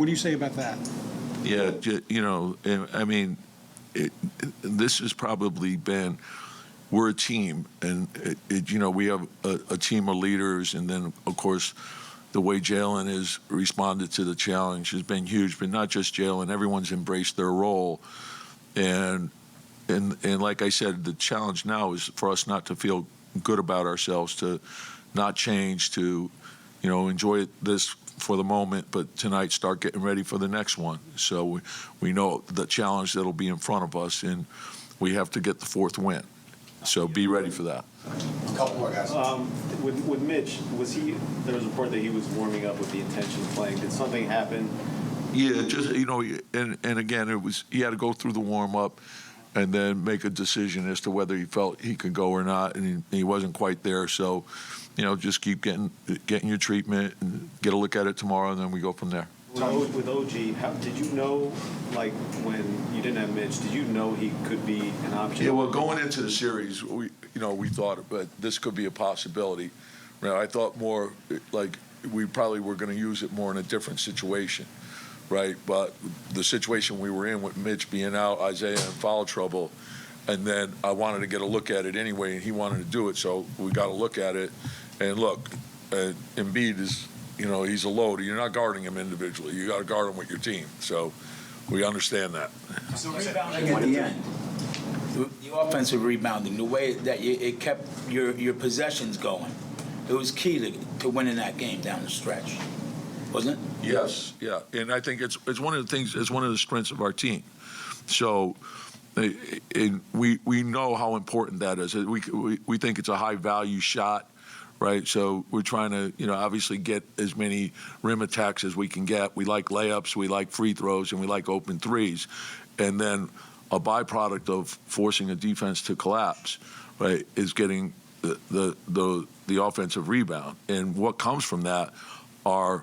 What do you say about that? Yeah, I mean, this has probably been, we're a team, and we have a team of leaders, and then of course the way Jalen has responded to the challenge has been huge. But not just Jalen, everyone's embraced their role, and like I said, the challenge now is for us not to feel good about ourselves, to not change, to enjoy this for the moment, but tonight start getting ready for the next one. So we know the challenge that'll be in front of us, and we have to get the fourth win. So be ready for that. A couple more guys. With Mitch, there was a report that he was warming up with the intention of playing. Did something happen? Yeah, just, and again, he had to go through the warm-up and then make a decision as to whether he felt he could go or not, and he wasn't quite there. So, just keep getting your treatment and get a look at it tomorrow, and then we go from there. With OG, how did you know, like, when you didn't have Mitch, did you know he could be an option? Yeah, well, going into the series, we thought, but this could be a possibility. I thought more like we probably were going to use it more in a different situation, right? But the situation we were in with Mitch being out, Isaiah in foul trouble, and then I wanted to get a look at it anyway, and he wanted to do it, so we got to look at it. And look, Embiid is, he's a load. You're not guarding him individually. You got to guard him with your team. So we understand that. So rebounding at the end, the offensive rebounding, the way that it kept your possessions going, it was key to winning that game down the stretch, wasn't it? Yes, yeah. And I think it's one of the things, it's one of the strengths of our team. So we know how important that is. We think it's a high-value shot. Right, so we're trying to, obviously get as many rim attacks as we can get. We like layups, we like free throws, and we like open threes. And then a byproduct of forcing a defense to collapse, right, is getting the offensive rebound. And what comes from that are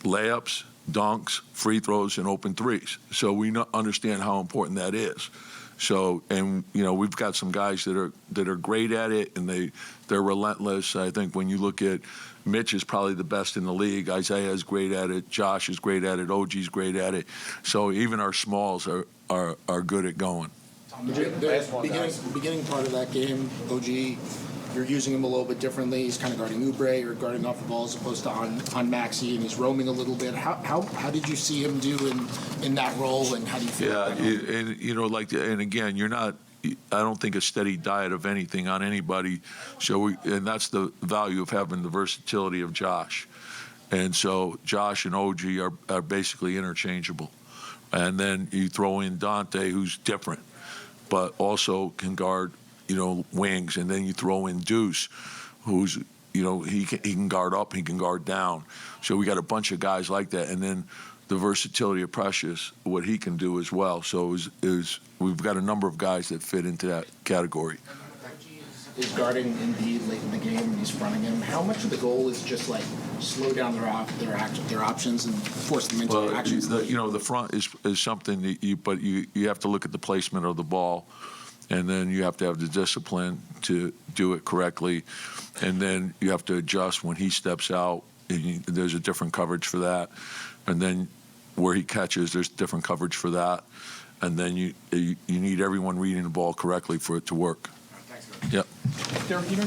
layups, dunks, free throws, and open threes. So we understand how important that is. So, and we've got some guys that are great at it, and they're relentless. I think when you look at Mitch is probably the best in the league. Isaiah is great at it. Josh is great at it. OG's great at it. So even our smalls are good at going. The beginning part of that game, OG, you're using him a little bit differently. He's kind of guarding Oubre or guarding off the ball as opposed to on Maxey, and he's roaming a little bit. How did you see him do in that role, and how do you feel about that? And and again, you're not. I don't think a steady diet of anything on anybody. So and that's the value of having the versatility of Josh. And so Josh and OG are basically interchangeable. And then you throw in Dante, who's different, but also can guard wings, and then you throw in Deuce, who's, he can guard up, he can guard down. So we got a bunch of guys like that, and then the versatility of Precious, what he can do as well. So we've got a number of guys that fit into that category. Is guarding Embiid late in the game and he's fronting him. How much of the goal is just like slow down their options and force them into actions? The front is something that but you have to look at the placement of the ball. And then you have to have the discipline to do it correctly. And then you have to adjust when he steps out. And there's a different coverage for that. And then where he catches, there's different coverage for that. And then you need everyone reading the ball correctly for it to work. Thanks, Yep. Derek, you know,